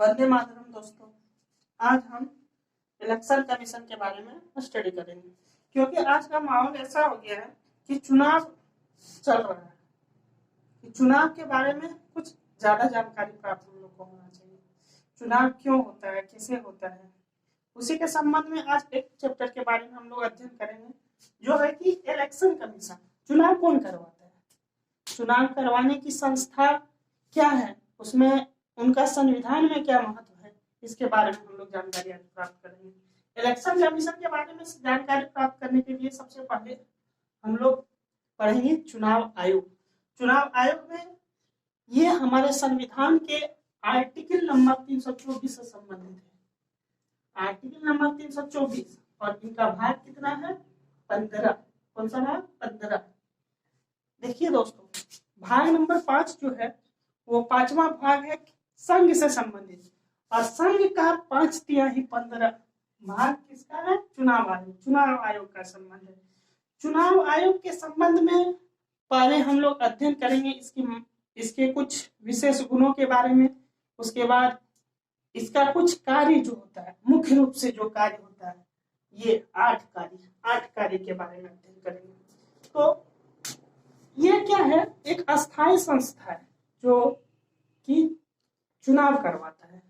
वंदे मातरम दोस्तों। आज हम इलेक्शन कमीशन के बारे में स्टडी करेंगे, क्योंकि आज का माहौल ऐसा हो गया है कि चुनाव चल रहा है कि चुनाव के बारे में कुछ ज्यादा जानकारी प्राप्त हम लोग को होना चाहिए। चुनाव क्यों होता है, कैसे होता है, उसी के संबंध में आज एक चैप्टर के बारे में हम लोग अध्ययन करेंगे, जो है कि इलेक्शन कमीशन। चुनाव कौन करवाता है, चुनाव करवाने की संस्था क्या है, उसमें उनका संविधान में क्या महत्व है, इसके बारे में हम लोग जानकारी आज प्राप्त करेंगे। इलेक्शन कमीशन के बारे में जानकारी प्राप्त करने के लिए सबसे पहले हम लोग पढ़ेंगे चुनाव आयोग। चुनाव आयोग में ये हमारे संविधान के आर्टिकल नंबर 324 से संबंधित है। आर्टिकल नंबर 324 और इनका भाग कितना है, 15। कौन सा भाग, 15। देखिए दोस्तों, भाग नंबर 5 जो है वो 5वां भाग है संघ से संबंधित, और संघ का 5/15 भाग किसका है, चुनाव आयोग। चुनाव आयोग का संबंध है। चुनाव आयोग के संबंध में पहले हम लोग अध्ययन करेंगे इसके कुछ विशेष गुणों के बारे में। उसके बाद इसका कुछ कार्य जो होता है, मुख्य रूप से जो कार्य होता है, ये 8 कार्य के बारे में अध्ययन करेंगे। तो ये क्या है, एक अस्थायी संस्था है जो कि चुनाव करवाता है।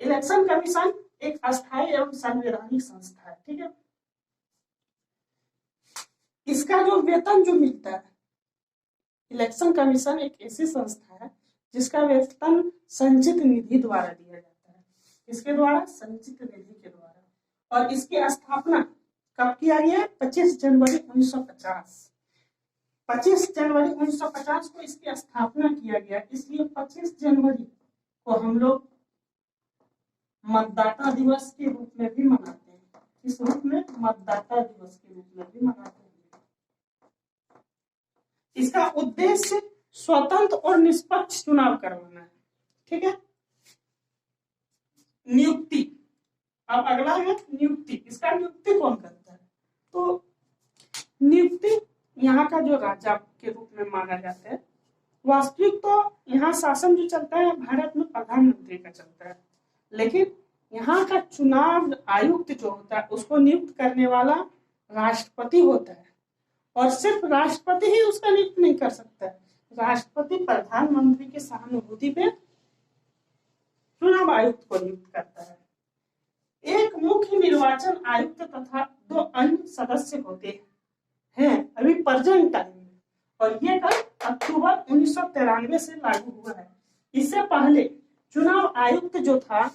इलेक्शन कमीशन एक अस्थायी एवं संवैधानिक संस्था है, ठीक है। इसका जो वेतन जो मिलता है, इलेक्शन कमीशन एक ऐसी संस्था है जिसका वेतन संचित निधि द्वारा दिया जाता है। इसके द्वारा, संचित निधि के द्वारा। और इसकी स्थापना कब किया गया, 25 जनवरी 1950। 25 जनवरी 1950 को इसकी स्थापना किया गया। इसलिए 25 जनवरी को हम लोग मतदाता दिवस के रूप में भी मनाते हैं। इस रूप में मतदाता दिवस के रूप में भी मनाते हैं। इसका उद्देश्य स्वतंत्र और निष्पक्ष चुनाव करवाना है, ठीक है। नियुक्ति, अब अगला है नियुक्ति। इसका नियुक्ति कौन करता है, तो नियुक्ति यहाँ का जो राजा के रूप में माना जाता है। वास्तविक तो यहाँ शासन जो चलता है भारत में प्रधानमंत्री का चलता है, लेकिन यहाँ का चुनाव आयुक्त जो होता है उसको नियुक्त करने वाला राष्ट्रपति होता है। और सिर्फ राष्ट्रपति ही उसका नियुक्त नहीं कर सकता है, राष्ट्रपति प्रधानमंत्री की सहानुभूति पे चुनाव आयुक्त को नियुक्त करता है। एक मुख्य निर्वाचन आयुक्त तथा 2 अन्य सदस्य होते हैं अभी प्रेजेंट टाइम में, और ये कर अक्टूबर 1993 से लागू हुआ है। इससे पहले चुनाव आयुक्त जो था,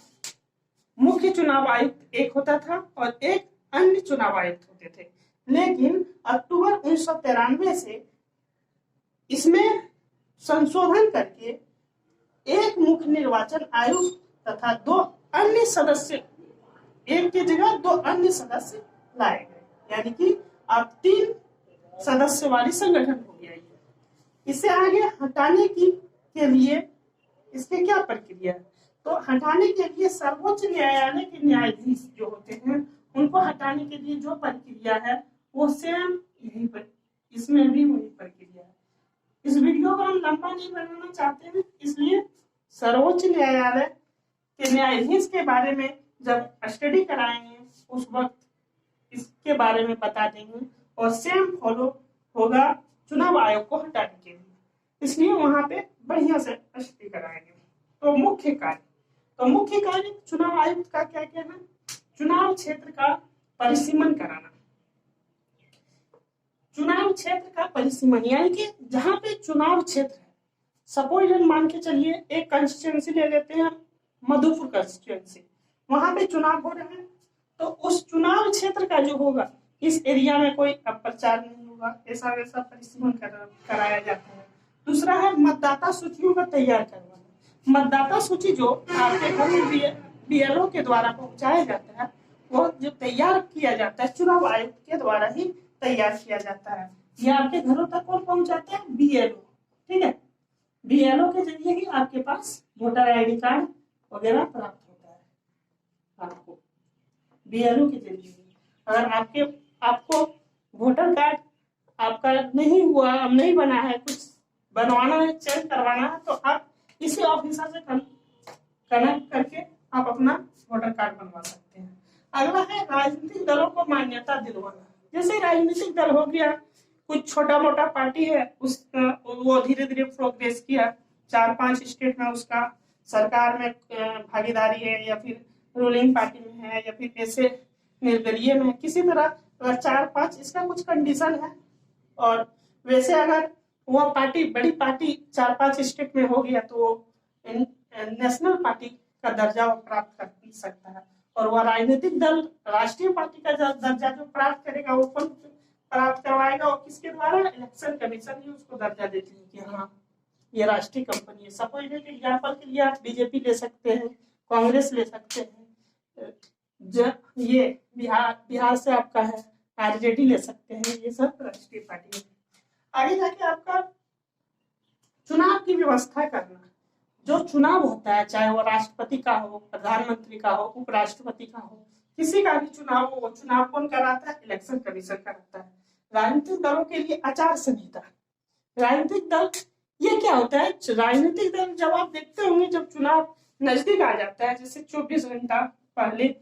मुख्य चुनाव आयुक्त एक होता था और एक अन्य चुनाव आयुक्त होते थे। लेकिन अक्टूबर 1993 से इसमें संशोधन करके एक मुख्य निर्वाचन आयुक्त तथा 2 अन्य सदस्य, एक की जगह 2 अन्य सदस्य लाए गए, यानी कि अब 3 सदस्य वाली संगठन हो गया। इसे आगे हटाने के लिए इसकी क्या प्रक्रिया है, तो हटाने के लिए सर्वोच्च न्यायालय के न्यायाधीश जो होते हैं उनको हटाने के लिए जो प्रक्रिया है वो सेम यही पर, इसमें भी वही प्रक्रिया है। इस वीडियो को हम लंबा नहीं बनाना चाहते हैं, इसलिए सर्वोच्च न्यायालय के न्यायाधीश के बारे में जब स्टडी कराएंगे उस वक्त इसके बारे में बता देंगे, और सेम फॉलो होगा चुनाव आयोग को हटाने के लिए, इसलिए वहां पे बढ़िया से स्टडी कराएंगे। तो मुख्य कार्य चुनाव आयुक्त का क्या क्या है, चुनाव क्षेत्र का परिसीमन कराना। चुनाव क्षेत्र का परिसीमन यानी कि जहां पे चुनाव क्षेत्र है, सपोज मान के चलिए एक कंस्टिट्यूएंसी ले लेते हैं, मधुपुर कंस्टिट्यूएंसी, वहां पे चुनाव हो रहे हैं, तो उस चुनाव क्षेत्र का जो होगा, इस एरिया में कोई प्रचार नहीं होगा, ऐसा वैसा परिसीमन कराया जाता है। दूसरा है मतदाता सूचियों का तैयार करवाना। मतदाता सूची जो आपके घर में BLO के द्वारा पहुंचाया जाता है, वो जो तैयार किया जाता है चुनाव आयुक्त के द्वारा ही तैयार किया जाता है। ये आपके घरों तक कौन पहुंचाते हैं, BLO, ठीक है। BLO के जरिए ही आपके पास वोटर ID कार्ड वगैरह प्राप्त होता है। आपको BLO के जरिए, अगर आपको वोटर कार्ड आपका नहीं हुआ, नहीं बना है, कुछ बनवाना है, चेंज करवाना है, तो आप इसी ऑफिसर से कनेक्ट करके आप अपना वोटर कार्ड बनवा सकते हैं। अगला है राजनीतिक दलों को मान्यता दिलवाना। जैसे राजनीतिक दल हो गया, कुछ छोटा मोटा पार्टी है, वो धीरे धीरे प्रोग्रेस किया, 4-5 स्टेट में उसका सरकार में भागीदारी है, या फिर रूलिंग पार्टी में है, या फिर ऐसे निर्दलीय में, किसी तरह अगर 4-5 इसका कुछ कंडीशन है, और वैसे अगर वो पार्टी बड़ी पार्टी 4-5 स्टेट में हो गया तो वो नेशनल पार्टी का दर्जा वो प्राप्त कर सकता है। और वह राजनीतिक दल राष्ट्रीय पार्टी का दर्जा जो प्राप्त करेगा वो कौन प्राप्त करवाएगा, और किसके द्वारा? इलेक्शन कमीशन ही उसको दर्जा देती है कि हाँ ये राष्ट्रीय कंपनी है। सपोज एग्जाम्पल के लिए आप बीजेपी ले सकते हैं, कांग्रेस ले सकते हैं, ये बिहार से आपका है आरजेडी ले सकते हैं, ये सब राष्ट्रीय पार्टी है। आगे जाके आपका चुनाव की व्यवस्था करना। जो चुनाव होता है, चाहे वो राष्ट्रपति का हो, प्रधानमंत्री का हो, उपराष्ट्रपति का हो, किसी का भी चुनाव हो, वो चुनाव कौन कराता है? इलेक्शन कमीशन कराता है। राजनीतिक दलों के लिए आचार संहिता। राजनीतिक दल ये क्या होता है? राजनीतिक दल जब आप देखते होंगे, जब चुनाव नजदीक आ जाता है, जैसे 24 घंटा पहले,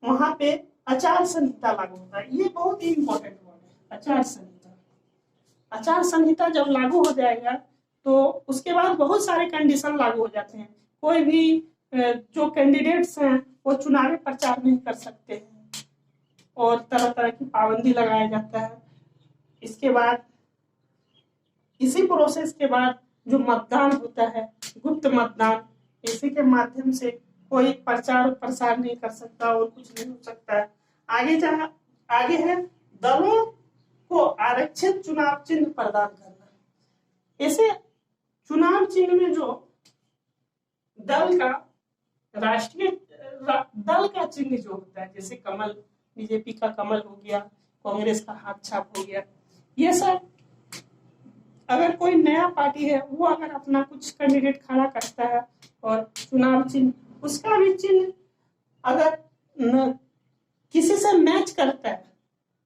वहां पे आचार संहिता लागू होता है। ये बहुत ही इंपॉर्टेंट वर्ड है, आचार संहिता। आचार संहिता जब लागू हो जाएगा तो उसके बाद बहुत सारे कंडीशन लागू हो जाते हैं। कोई भी जो कैंडिडेट्स हैं वो चुनावी प्रचार नहीं कर सकते हैं, और तरह तरह की पाबंदी लगाया जाता है। इसके बाद इसी प्रोसेस के बाद जो मतदान होता है, गुप्त मतदान, इसी के माध्यम से कोई प्रचार प्रसार नहीं कर सकता और कुछ नहीं हो सकता है। आगे है दलों को आरक्षित चुनाव चिन्ह प्रदान करना। ऐसे चुनाव चिन्ह में जो दल का राष्ट्रीय दल का चिन्ह जो होता है, जैसे कमल, बीजेपी का कमल हो गया, कांग्रेस का हाथ छाप हो गया, ये सब अगर कोई नया पार्टी है वो अगर अपना कुछ कैंडिडेट खड़ा करता है और चुनाव चिन्ह, उसका भी चिन्ह अगर किसी से मैच करता है,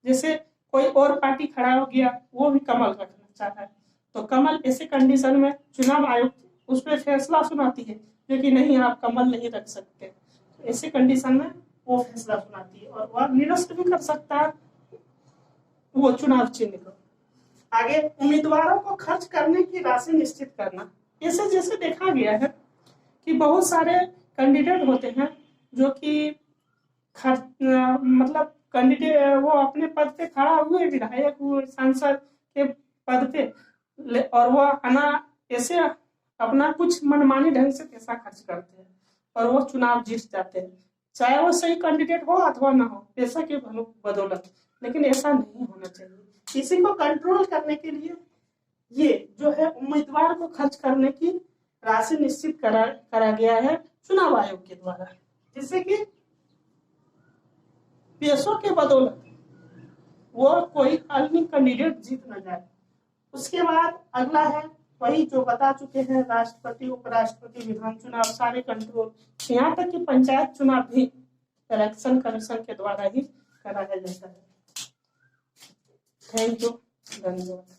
जैसे कोई और पार्टी खड़ा हो गया वो भी कमल रखना चाहता है, तो कमल ऐसे कंडीशन में चुनाव आयोग उस पर फैसला सुनाती है जो कि नहीं आप कमल नहीं रख सकते। तो ऐसे कंडीशन में वो फैसला सुनाती है और वह निरस्त भी कर सकता है वो चुनाव चिन्ह को। आगे उम्मीदवारों को खर्च करने की राशि निश्चित करना। ऐसे जैसे देखा गया है कि बहुत सारे कैंडिडेट होते हैं जो कि मतलब कैंडिडेट वो अपने पद पे खड़ा हुए, विधायक हुए, सांसद के पद पे, और वह ऐसे अपना कुछ मनमानी ढंग से पैसा खर्च करते हैं और वो चुनाव जीत जाते हैं, चाहे वो सही कैंडिडेट हो अथवा ना हो, पैसा के बदौलत। लेकिन ऐसा नहीं होना चाहिए। इसी को कंट्रोल करने के लिए ये जो है उम्मीदवार को खर्च करने की राशि निश्चित करा गया है चुनाव आयोग के द्वारा, जिससे कि पैसों के बदौलत वो कोई अन्य कैंडिडेट जीत न जाए। उसके बाद अगला है वही जो बता चुके हैं, राष्ट्रपति, उपराष्ट्रपति, विधान चुनाव, सारे कंट्रोल, यहाँ तक कि पंचायत चुनाव भी इलेक्शन कमीशन के द्वारा ही कराया जाता है। थैंक यू, धन्यवाद।